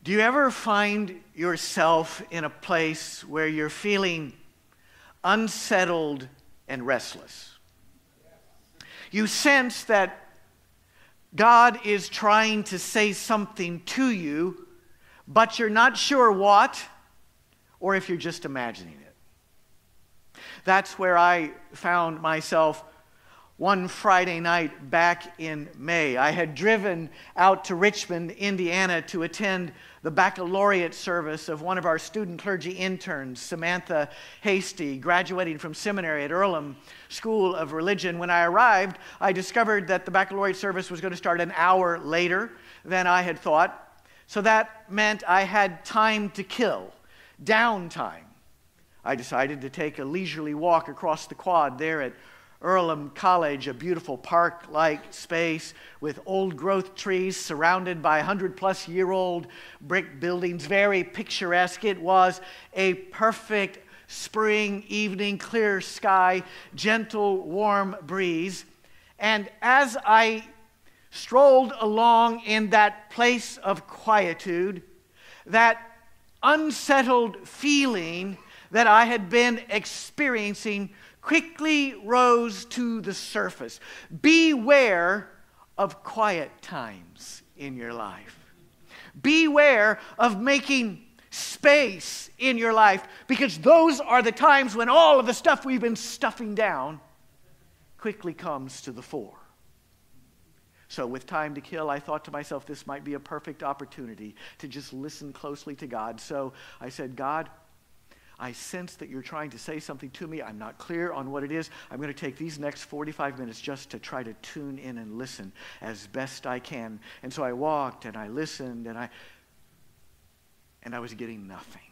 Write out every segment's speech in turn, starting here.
Do you ever find yourself in a place where you're feeling unsettled and restless? You sense that God is trying to say something to you, but you're not sure what, or if you're just imagining it. That's where I found myself one Friday night back in May. I had driven out to Richmond, Indiana to attend the baccalaureate service of one of our student clergy interns, Samantha Hasty, graduating from seminary at Earlham School of Religion. When I arrived, I discovered that the baccalaureate service was going to start an hour later than I had thought. So that meant I had time to kill, downtime. I decided to take a leisurely walk across the quad there at Earlham College, a beautiful park-like space with old-growth trees surrounded by 100-plus-year-old brick buildings. Very picturesque. It was a perfect spring evening, clear sky, gentle, warm breeze. And as I strolled along in that place of quietude, that unsettled feeling that I had been experiencing quickly rose to the surface. Beware of quiet times in your life. Beware of making space in your life, because those are the times when all of the stuff we've been stuffing down quickly comes to the fore. So with time to kill, I thought to myself, this might be a perfect opportunity to just listen closely to God. So I said, God, I sense that you're trying to say something to me. I'm not clear on what it is. I'm going to take these next 45 minutes just to try to tune in and listen as best I can. And so I walked and I listened and I was getting nothing.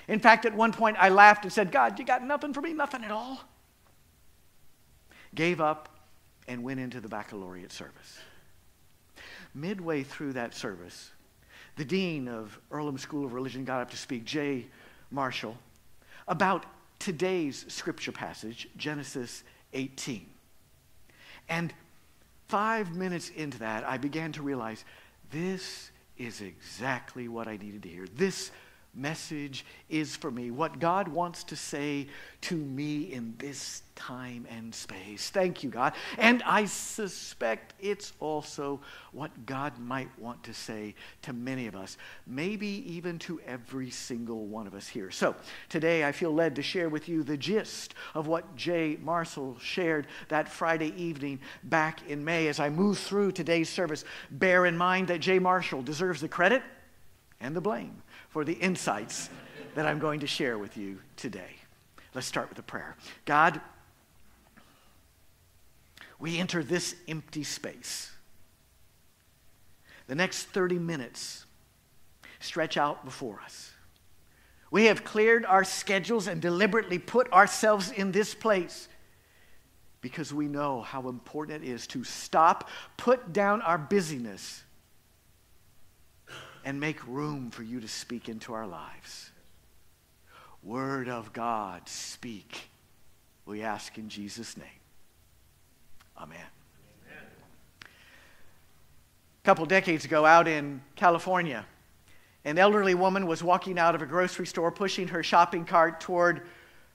In fact, at one point I laughed and said, God, you got nothing for me? Nothing at all? Gave up and went into the baccalaureate service. Midway through that service, the dean of Earlham School of Religion got up to speak, J. Marshall, about today's scripture passage, Genesis 18. And 5 minutes into that, I began to realize this is exactly what I needed to hear. This message is for me, what God wants to say to me in this time and space. Thank you, God. And I suspect it's also what God might want to say to many of us, maybe even to every single one of us here. So today I feel led to share with you the gist of what J. Marshall shared that Friday evening back in May. As I move through today's service, bear in mind that J. Marshall deserves the credit and the blame for the insights that I'm going to share with you today. Let's start with a prayer. God, we enter this empty space. The next 30 minutes stretch out before us. We have cleared our schedules and deliberately put ourselves in this place because we know how important it is to stop, put down our busyness, and make room for you to speak into our lives. Word of God, speak. We ask in Jesus' name. Amen. Amen. A couple decades ago out in California, an elderly woman was walking out of a grocery store pushing her shopping cart toward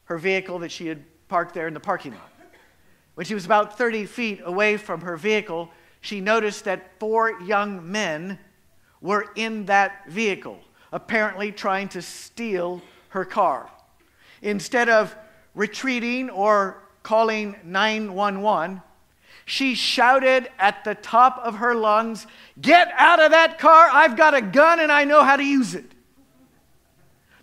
her vehicle that she had parked there in the parking lot. When she was about 30 feet away from her vehicle, she noticed that 4 young men were in that vehicle, apparently trying to steal her car. Instead of retreating or calling 911, she shouted at the top of her lungs, "Get out of that car! I've got a gun and I know how to use it."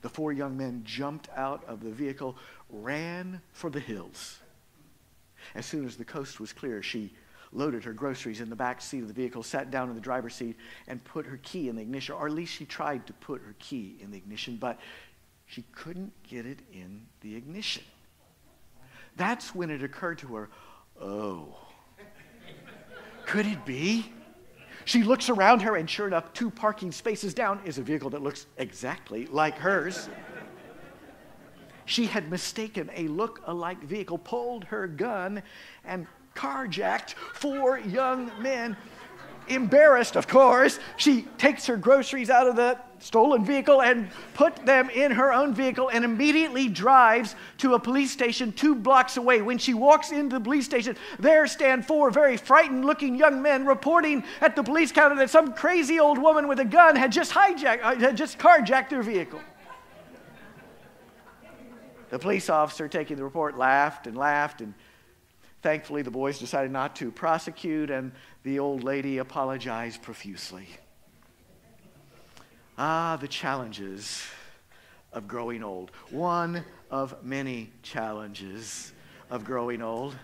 The 4 young men jumped out of the vehicle, ran for the hills. As soon as the coast was clear, she loaded her groceries in the back seat of the vehicle, sat down in the driver's seat, and put her key in the ignition, or at least she tried to put her key in the ignition, but she couldn't get it in the ignition. That's when it occurred to her, oh, could it be? She looks around her, and sure enough, 2 parking spaces down is a vehicle that looks exactly like hers. She had mistaken a look-alike vehicle, pulled her gun, and carjacked 4 young men Embarrassed, of course, she takes her groceries out of the stolen vehicle and put them in her own vehicle and immediately drives to a police station 2 blocks away. When she walks into the police station, there stand 4 very frightened-looking young men reporting at the police counter that some crazy old woman with a gun had just carjacked their vehicle. The police officer taking the report laughed, and thankfully the boys decided not to prosecute, and the old lady apologized profusely. The challenges of growing old. One of many challenges of growing old.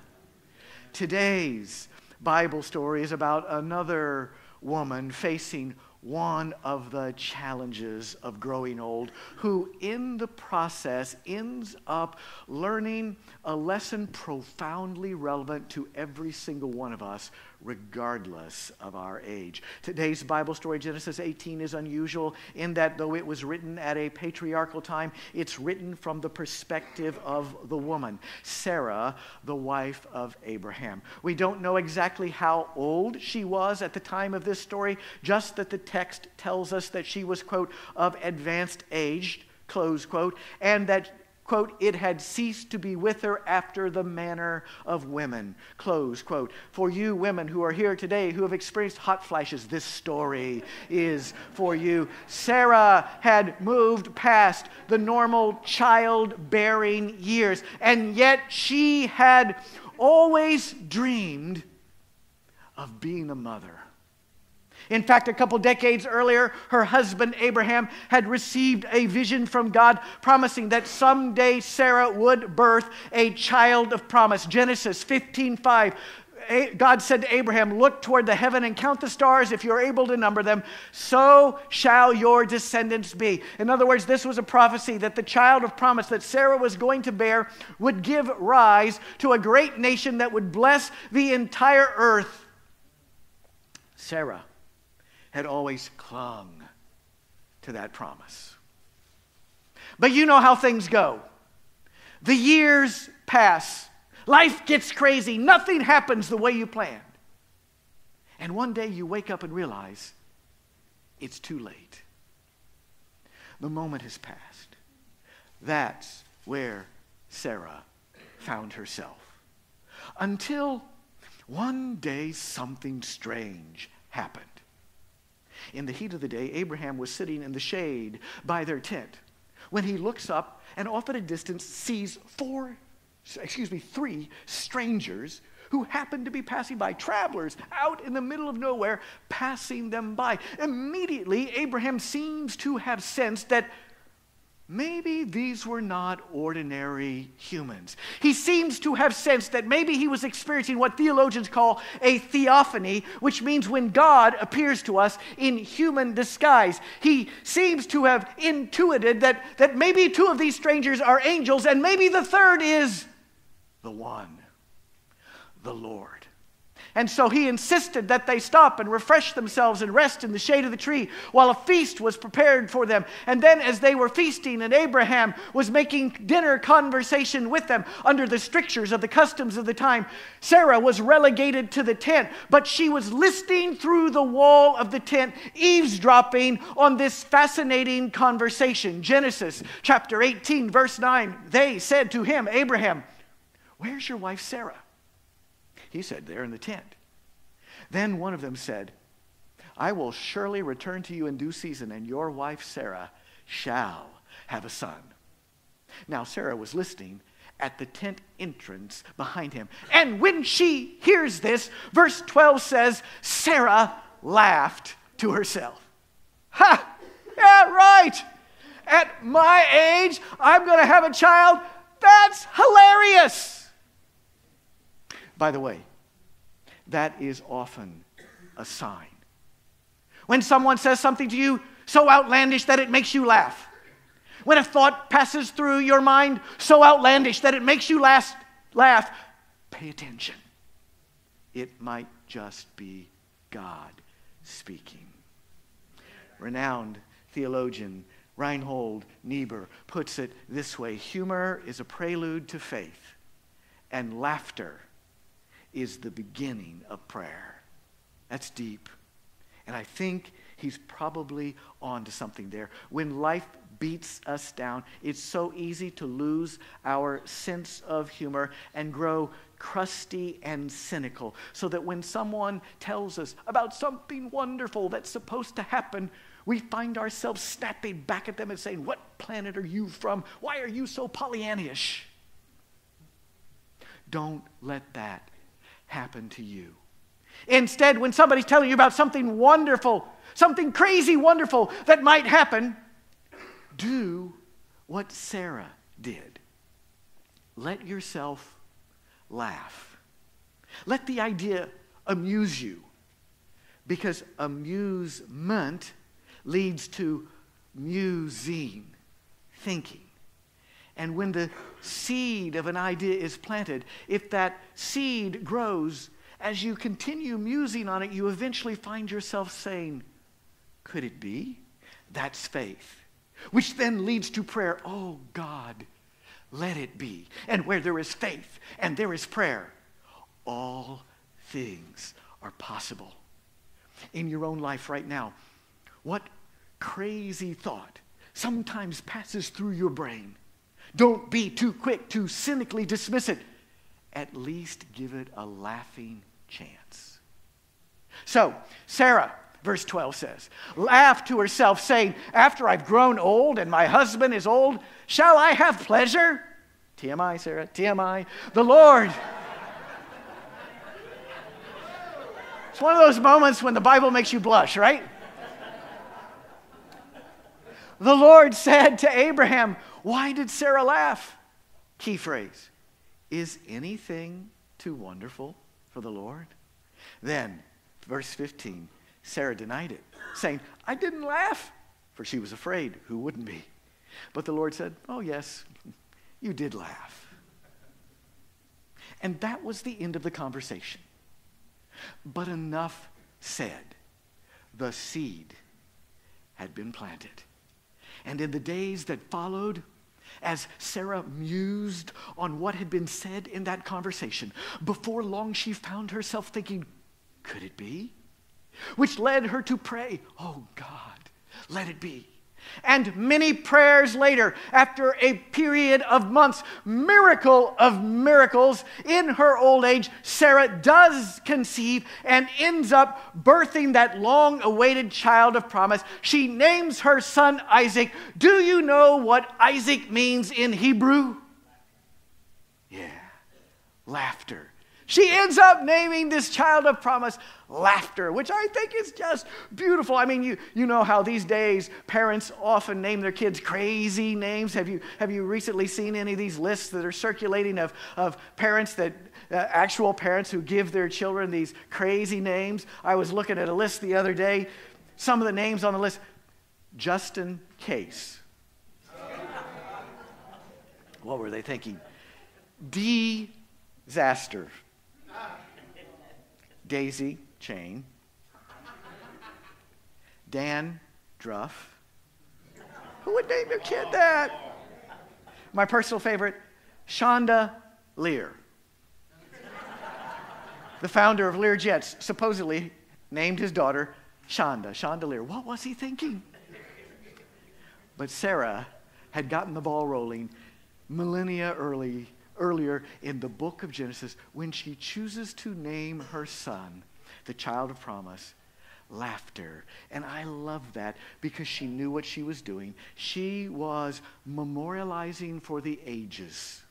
Today's Bible story is about another woman facing one of the challenges of growing old, who in the process ends up learning a lesson profoundly relevant to every single one of us, regardless of our age. Today's Bible story, Genesis 18, is unusual in that though it was written at a patriarchal time, it's written from the perspective of the woman, Sarah, the wife of Abraham. We don't know exactly how old she was at the time of this story, just that the text tells us that she was, quote, of advanced age, close quote, and that, quote, it had ceased to be with her after the manner of women, close quote. For you women who are here today who have experienced hot flashes, this story is for you. Sarah had moved past the normal childbearing years, and yet she had always dreamed of being a mother. In fact, a couple decades earlier, her husband Abraham had received a vision from God promising that someday Sarah would birth a child of promise. Genesis 15:5. God said to Abraham, look toward the heaven and count the stars if you're able to number them. So shall your descendants be. In other words, this was a prophecy that the child of promise that Sarah was going to bear would give rise to a great nation that would bless the entire earth. Sarah had always clung to that promise. But you know how things go. The years pass. Life gets crazy. Nothing happens the way you planned. And one day you wake up and realize it's too late. The moment has passed. That's where Sarah found herself. Until one day something strange happened. In the heat of the day, Abraham was sitting in the shade by their tent when he looks up and off at a distance sees 3 strangers who happened to be passing by, travelers out in the middle of nowhere, passing them by. Immediately, Abraham seems to have sensed that maybe these were not ordinary humans. He seems to have sensed that maybe he was experiencing what theologians call a theophany, which means when God appears to us in human disguise. He seems to have intuited that maybe 2 of these strangers are angels, and maybe the third is the one, the Lord. And so he insisted that they stop and refresh themselves and rest in the shade of the tree while a feast was prepared for them. And then as they were feasting and Abraham was making dinner conversation with them under the strictures of the customs of the time, Sarah was relegated to the tent, but she was listening through the wall of the tent, eavesdropping on this fascinating conversation. Genesis chapter 18, verse 9, they said to him, Abraham, where's your wife Sarah? He said, there in the tent. Then one of them said, I will surely return to you in due season, and your wife Sarah shall have a son. Now Sarah was listening at the tent entrance behind him. And when she hears this, verse 12 says, Sarah laughed to herself. Ha! Yeah, right. At my age, I'm going to have a child. That's hilarious. By the way, that is often a sign. When someone says something to you so outlandish that it makes you laugh. When a thought passes through your mind so outlandish that it makes you laugh, pay attention. It might just be God speaking. Renowned theologian Reinhold Niebuhr puts it this way: humor is a prelude to faith, and laughter is the beginning of prayer. That's deep. And I think he's probably on to something there. When life beats us down, it's so easy to lose our sense of humor and grow crusty and cynical, so that when someone tells us about something wonderful that's supposed to happen, we find ourselves snapping back at them and saying, "What planet are you from? Why are you so Pollyannish?" Don't let that happen to you. Instead, when somebody's telling you about something wonderful, something crazy wonderful that might happen, do what Sarah did. Let yourself laugh. Let the idea amuse you, because amusement leads to musing, thinking. And when the seed of an idea is planted, if that seed grows, as you continue musing on it, you eventually find yourself saying, "Could it be?" That's faith, which then leads to prayer. "Oh God, let it be." And where there is faith and there is prayer, all things are possible. In your own life right now, what crazy thought sometimes passes through your brain? Don't be too quick to cynically dismiss it. At least give it a laughing chance. So, Sarah, verse 12 says, laughed to herself, saying, "After I've grown old and my husband is old, shall I have pleasure?" TMI, Sarah, TMI. The Lord. It's one of those moments when the Bible makes you blush, right? The Lord said to Abraham, "Why did Sarah laugh?" Key phrase. Is anything too wonderful for the Lord? Then, verse 15, Sarah denied it, saying, "I didn't laugh," for she was afraid. Who wouldn't be? But the Lord said, "Oh yes, you did laugh." And that was the end of the conversation. But enough said. The seed had been planted. And in the days that followed, as Sarah mused on what had been said in that conversation, before long she found herself thinking, "Could it be?" Which led her to pray, "Oh God, let it be." And many prayers later, after a period of months, miracle of miracles, in her old age, Sarah does conceive and ends up birthing that long-awaited child of promise. She names her son Isaac. Do you know what Isaac means in Hebrew? Yeah, laughter. She ends up naming this child of promise Laughter, which I think is just beautiful. I mean, you know how these days parents often name their kids crazy names. Have you recently seen any of these lists that are circulating of parents that actual parents who give their children these crazy names? I was looking at a list the other day. Some of the names on the list: Justin Case. What were they thinking? Disaster. Daisy Chain. Dan Druff. Who would name your kid that? My personal favorite, Shonda Lear. The founder of Learjets supposedly named his daughter Shonda Lear. What was he thinking? But Sarah had gotten the ball rolling millennia earlier in the book of Genesis, when she chooses to name her son, the child of promise, Laughter. And I love that because she knew what she was doing. She was memorializing for the ages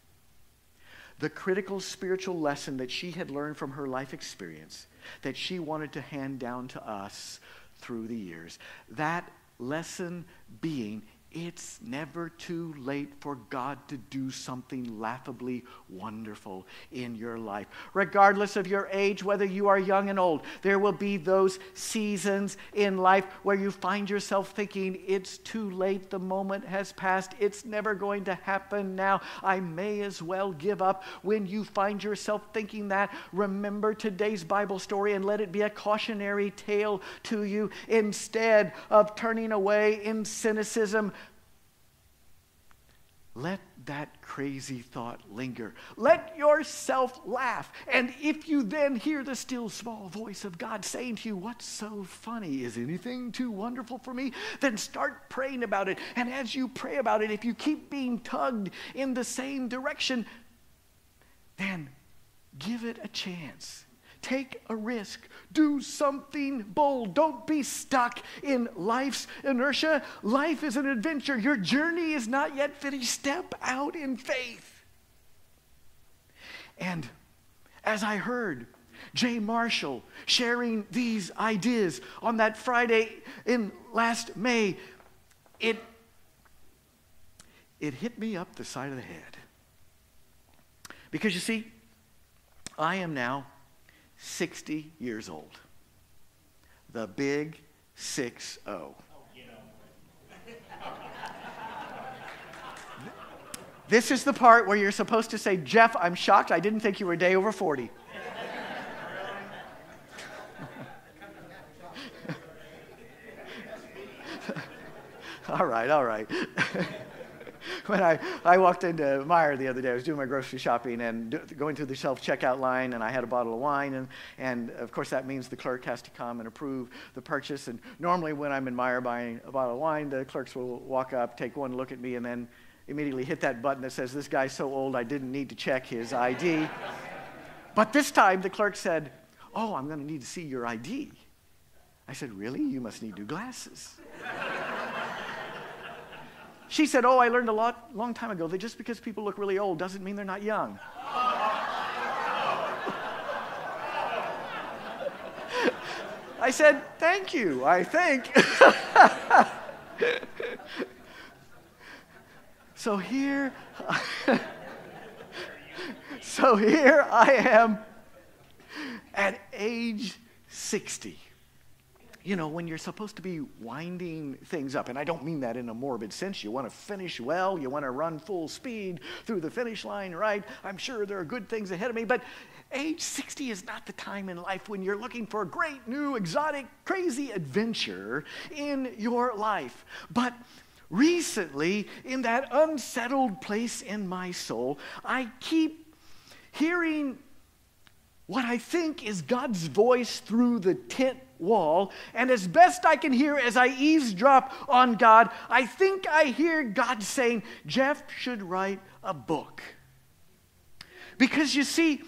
the critical spiritual lesson that she had learned from her life experience, that she wanted to hand down to us through the years. That lesson being, it's never too late for God to do something laughably wonderful in your life. Regardless of your age, whether you are young and old, there will be those seasons in life where you find yourself thinking, it's too late, the moment has passed, it's never going to happen now, I may as well give up. When you find yourself thinking that, remember today's Bible story and let it be a cautionary tale to you. Instead of turning away in cynicism, let that crazy thought linger. Let yourself laugh. And if you then hear the still small voice of God saying to you, what's so funny? Is anything too wonderful for me? Then start praying about it. And as you pray about it, if you keep being tugged in the same direction, then give it a chance. Take a risk. Do something bold. Don't be stuck in life's inertia. Life is an adventure. Your journey is not yet finished. Step out in faith. And as I heard Jay Marshall sharing these ideas on that Friday in last May, it hit me up the side of the head. Because you see, I am now 60 years old. The big 6-0. This is the part where you're supposed to say, Jeff, I'm shocked. I didn't think you were a day over 40. All right. When I walked into Meijer the other day, I was doing my grocery shopping and going through the self-checkout line, and I had a bottle of wine, and of course that means the clerk has to come and approve the purchase. And normally when I'm in Meijer buying a bottle of wine, the clerks will walk up, take one look at me, and then immediately hit that button that says, this guy's so old I didn't need to check his ID. But this time the clerk said, oh, I'm going to need to see your ID. I said, really? You must need new glasses. She said, oh, I learned long time ago that just because people look really old doesn't mean they're not young. I said, thank you, I think. So here I am at age 60. You know, when you're supposed to be winding things up, and I don't mean that in a morbid sense. You want to finish well, you want to run full speed through the finish line, right? I'm sure there are good things ahead of me, but age 60 is not the time in life when you're looking for a great, new, exotic, crazy adventure in your life. But recently, in that unsettled place in my soul, I keep hearing what I think is God's voice through the tent wall, and as best I can hear as I eavesdrop on God, I think I hear God saying, Jeff should write a book. Because you see,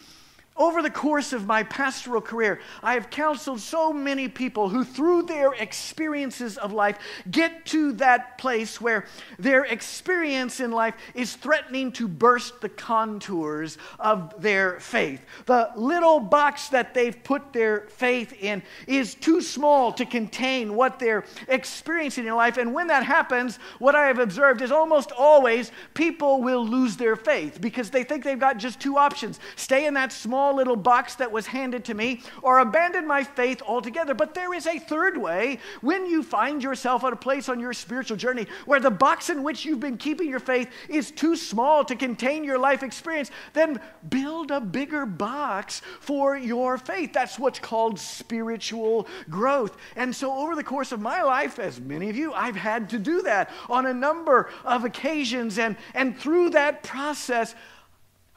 over the course of my pastoral career, I have counseled so many people who, through their experiences of life, get to that place where their experience in life is threatening to burst the contours of their faith. The little box that they've put their faith in is too small to contain what they're experiencing in life. And when that happens, what I have observed is almost always people will lose their faith because they think they've got just two options: stay in that small little box that was handed to me, or abandon my faith altogether. But there is a third way. When you find yourself at a place on your spiritual journey where the box in which you've been keeping your faith is too small to contain your life experience, then build a bigger box for your faith. That's what's called spiritual growth. And so over the course of my life, as many of you, I've had to do that on a number of occasions, and through that process,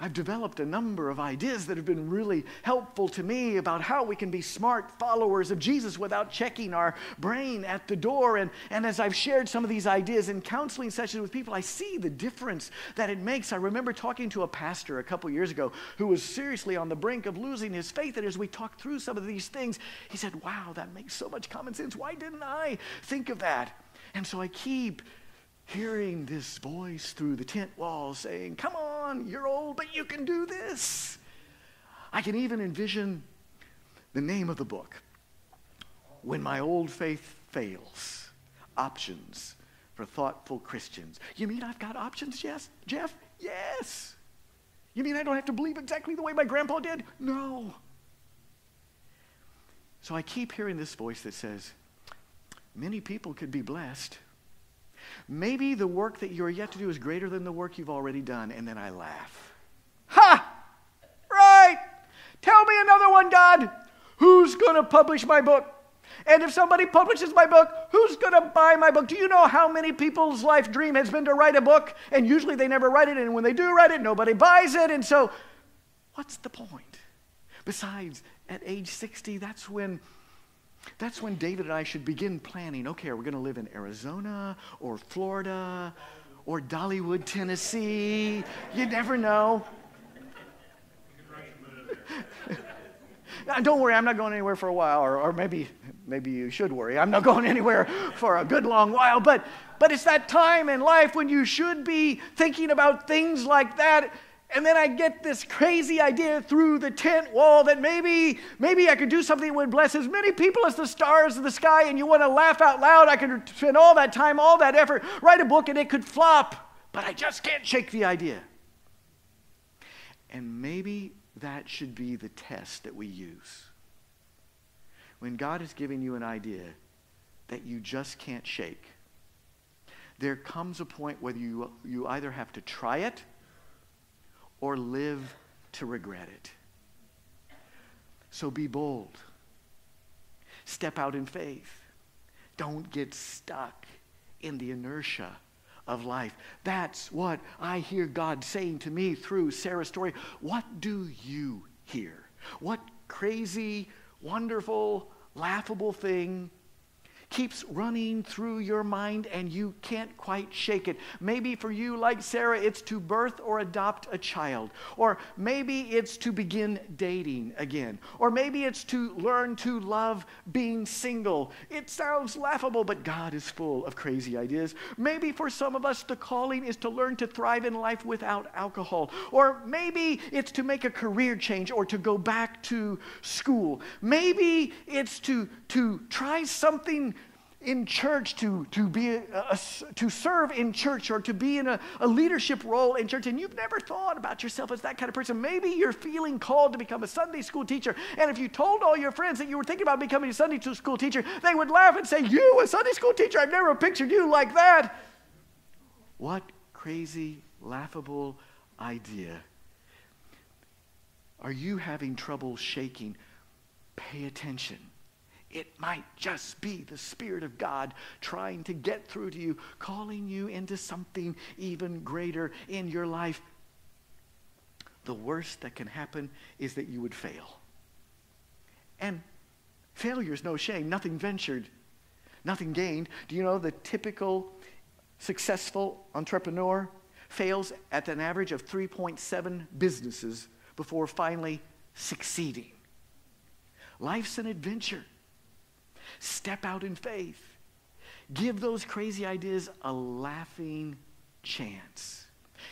I've developed a number of ideas that have been really helpful to me about how we can be smart followers of Jesus without checking our brain at the door. And as I've shared some of these ideas in counseling sessions with people, I see the difference that it makes. I remember talking to a pastor a couple years ago who was seriously on the brink of losing his faith. And as we talked through some of these things, he said, wow, that makes so much common sense. Why didn't I think of that? And so I keep hearing this voice through the tent wall saying, come on, you're old, but you can do this. I can even envision the name of the book, When My Old Faith Fails, Options for Thoughtful Christians. You mean I've got options, yes, Jeff? Yes. You mean I don't have to believe exactly the way my grandpa did? No. So I keep hearing this voice that says, many people could be blessed. Maybe the work that you're yet to do is greater than the work you've already done. And then I laugh. Ha! Right! Tell me another one, God. Who's going to publish my book? And if somebody publishes my book, who's going to buy my book? Do you know how many people's life dream has been to write a book? And usually they never write it. And when they do write it, nobody buys it. And so what's the point? Besides, at age 60, that's when David and I should begin planning. Okay, are we going to live in Arizona or Florida or Dollywood, Tennessee? You never know. Don't worry, I'm not going anywhere for a while, or maybe you should worry. I'm not going anywhere for a good long while, but it's that time in life when you should be thinking about things like that. And then I get this crazy idea through the tent wall that maybe I could do something that would bless as many people as the stars of the sky, and you want to laugh out loud. I could spend all that time, all that effort, write a book, and it could flop, but I just can't shake the idea. And maybe that should be the test that we use. When God is giving you an idea that you just can't shake, there comes a point where you either have to try it or live to regret it. So be bold. Step out in faith. Don't get stuck in the inertia of life. That's what I hear God saying to me through Sarah's story. What do you hear? What crazy, wonderful, laughable thing keeps running through your mind and you can't quite shake it? Maybe for you, like Sarah, it's to birth or adopt a child. Or maybe it's to begin dating again. Or maybe it's to learn to love being single. It sounds laughable, but God is full of crazy ideas. Maybe for some of us, the calling is to learn to thrive in life without alcohol. Or maybe it's to make a career change or to go back to school. Maybe it's to try something in church, to serve in church, or to be in a leadership role in church, and you've never thought about yourself as that kind of person. Maybe you're feeling called to become a Sunday school teacher, and if you told all your friends that you were thinking about becoming a Sunday school teacher, they would laugh and say, "You, a Sunday school teacher? I've never pictured you like that." What crazy, laughable idea. Are you having trouble shaking? Pay attention. It might just be the Spirit of God trying to get through to you, calling you into something even greater in your life. The worst that can happen is that you would fail. And failure is no shame. Nothing ventured, nothing gained. Do you know the typical successful entrepreneur fails at an average of 3.7 businesses before finally succeeding? Life's an adventure. Step out in faith. Give those crazy ideas a laughing chance.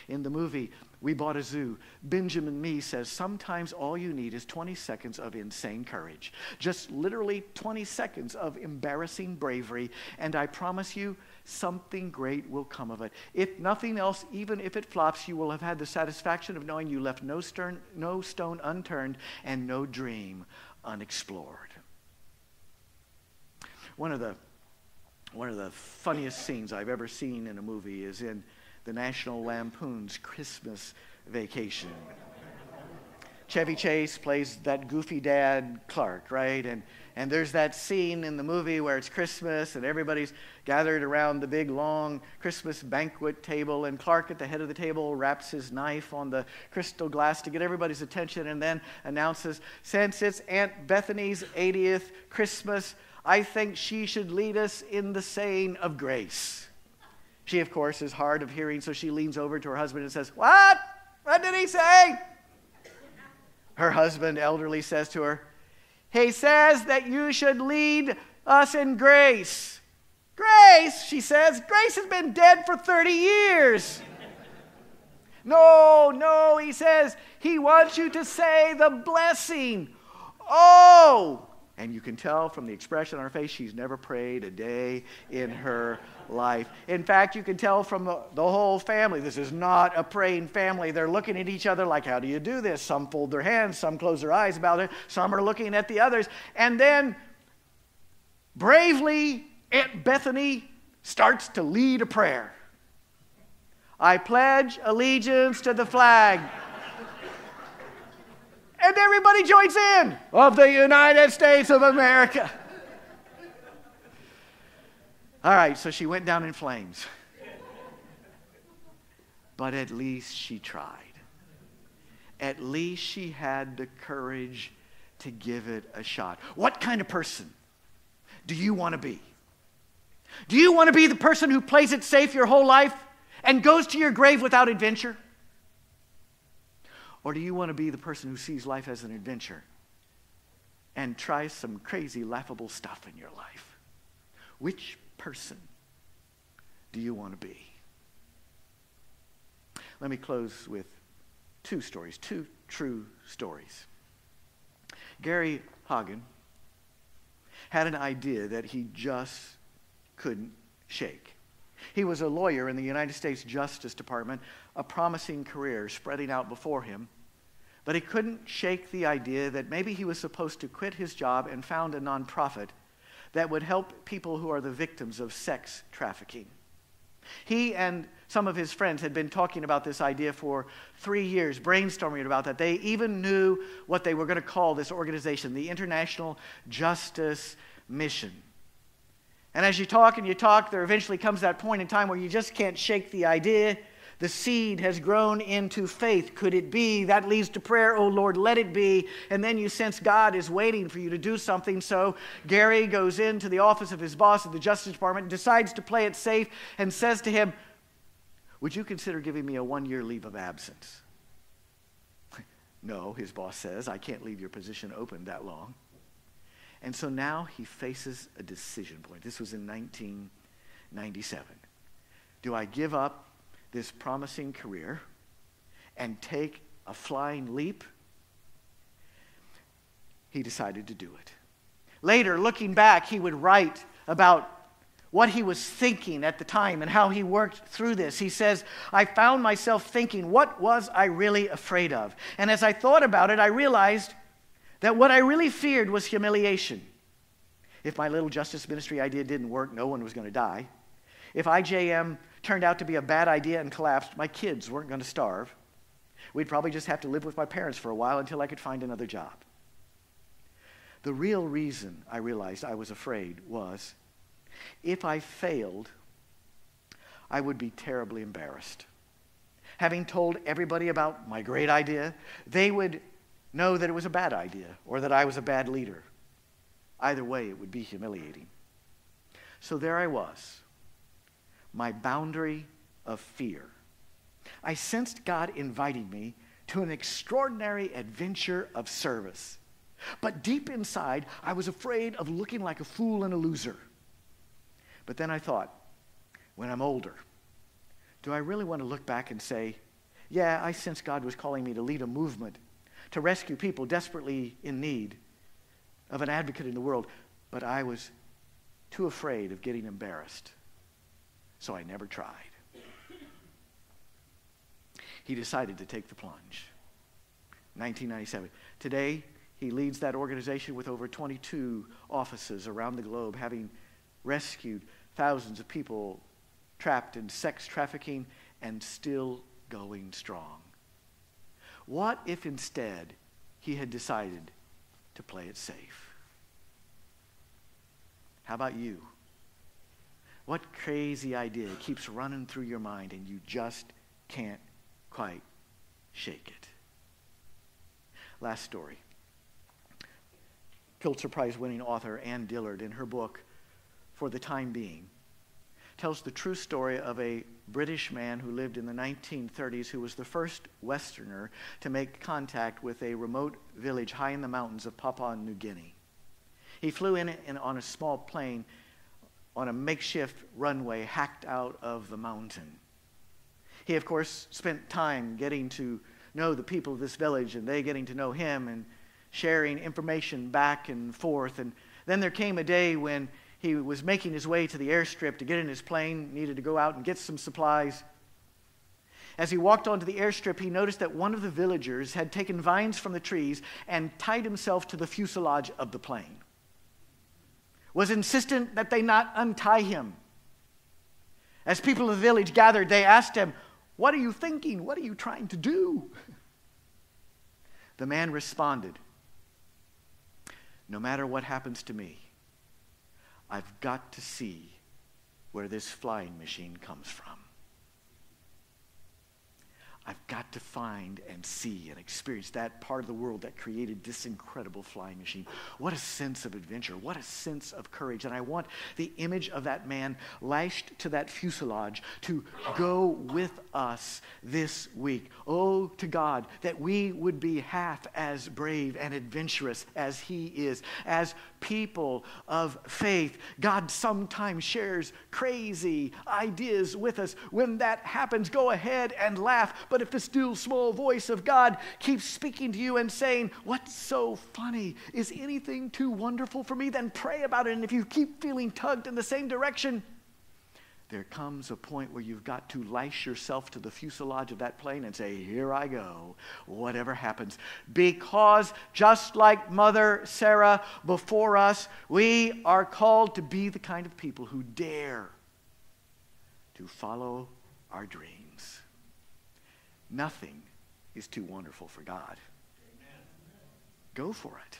In the movie, We Bought a Zoo, Benjamin Mee says, sometimes all you need is 20 seconds of insane courage. Just literally 20 seconds of embarrassing bravery, and I promise you, something great will come of it. If nothing else, even if it flops, you will have had the satisfaction of knowing you left no stone unturned and no dream unexplored. One of the funniest scenes I've ever seen in a movie is in the National Lampoon's Christmas Vacation. Chevy Chase plays that goofy dad, Clark, right? And there's that scene in the movie where it's Christmas and everybody's gathered around the big, long Christmas banquet table, and Clark at the head of the table wraps his knife on the crystal glass to get everybody's attention and then announces, since it's Aunt Bethany's 80th Christmas, I think she should lead us in the saying of grace. She, of course, is hard of hearing, so she leans over to her husband and says, "What? What did he say?" Her husband, elderly, says to her, "He says that you should lead us in grace." "Grace," she says. "Grace has been dead for 30 years. No, he says, he wants you to say the blessing. Oh. And you can tell from the expression on her face, she's never prayed a day in her life. In fact, you can tell from the whole family, this is not a praying family. They're looking at each other like, how do you do this? Some fold their hands, some close their eyes about it, some are looking at the others. And then, bravely, Aunt Bethany starts to lead a prayer. I pledge allegiance to the flag. And everybody joins in, of the United States of America. All right, so she went down in flames. But at least she tried. At least she had the courage to give it a shot. What kind of person do you want to be? Do you want to be the person who plays it safe your whole life and goes to your grave without adventure? Or do you want to be the person who sees life as an adventure and tries some crazy, laughable stuff in your life? Which person do you want to be? Let me close with two stories, two true stories. Gary Hagen had an idea that he just couldn't shake. He was a lawyer in the United States Justice Department, a promising career spreading out before him, but he couldn't shake the idea that maybe he was supposed to quit his job and found a nonprofit that would help people who are the victims of sex trafficking. He and some of his friends had been talking about this idea for 3 years, brainstorming about that. They even knew what they were going to call this organization, the International Justice Mission. And as you talk and you talk, there eventually comes that point in time where you just can't shake the idea. The seed has grown into faith. Could it be? That leads to prayer. Oh, Lord, let it be. And then you sense God is waiting for you to do something. So Gary goes into the office of his boss at the Justice Department, decides to play it safe, and says to him, would you consider giving me a 1-year leave of absence? No, his boss says, I can't leave your position open that long. And so now he faces a decision point. This was in 1997. Do I give up this promising career and take a flying leap? He decided to do it. Later, looking back, he would write about what he was thinking at the time and how he worked through this. He says, I found myself thinking, what was I really afraid of? And as I thought about it, I realized that what I really feared was humiliation. If my little justice ministry idea didn't work, no one was going to die. If IJM turned out to be a bad idea and collapsed, my kids weren't going to starve. We'd probably just have to live with my parents for a while until I could find another job. The real reason I realized I was afraid was, if I failed, I would be terribly embarrassed. Having told everybody about my great idea, they would know that it was a bad idea or that I was a bad leader. Either way, it would be humiliating. So there I was, my boundary of fear. I sensed God inviting me to an extraordinary adventure of service. But deep inside, I was afraid of looking like a fool and a loser. But then I thought, when I'm older, do I really want to look back and say, yeah, I sensed God was calling me to lead a movement, to rescue people desperately in need of an advocate in the world, but I was too afraid of getting embarrassed, so I never tried. He decided to take the plunge. 1997. Today, he leads that organization with over 22 offices around the globe, having rescued thousands of people trapped in sex trafficking and still going strong. What if instead he had decided to play it safe? How about you? What crazy idea keeps running through your mind and you just can't quite shake it? Last story. Pulitzer Prize winning author Ann Dillard, in her book, For the Time Being, tells the true story of a British man who lived in the 1930s who was the first Westerner to make contact with a remote village high in the mountains of Papua New Guinea. He flew in on a small plane on a makeshift runway hacked out of the mountain. He, of course, spent time getting to know the people of this village and they getting to know him and sharing information back and forth. And then there came a day when he was making his way to the airstrip to get in his plane, needed to go out and get some supplies. As he walked onto the airstrip, he noticed that one of the villagers had taken vines from the trees and tied himself to the fuselage of the plane. Was insistent that they not untie him. As people of the village gathered, they asked him, "What are you thinking? What are you trying to do?" The man responded, "No matter what happens to me, I've got to see where this flying machine comes from. I've got to find and see and experience that part of the world that created this incredible flying machine. What a sense of adventure. What a sense of courage. And I want the image of that man lashed to that fuselage to go with us this week. Oh, to God, that we would be half as brave and adventurous as he is. As people of faith, God sometimes shares crazy ideas with us. When that happens, go ahead and laugh. But if the still small voice of God keeps speaking to you and saying, what's so funny? Is anything too wonderful for me? Then pray about it. And if you keep feeling tugged in the same direction, there comes a point where you've got to lash yourself to the fuselage of that plane and say, here I go, whatever happens. Because just like Mother Sarah before us, we are called to be the kind of people who dare to follow our dreams. Nothing is too wonderful for God. Amen. Go for it.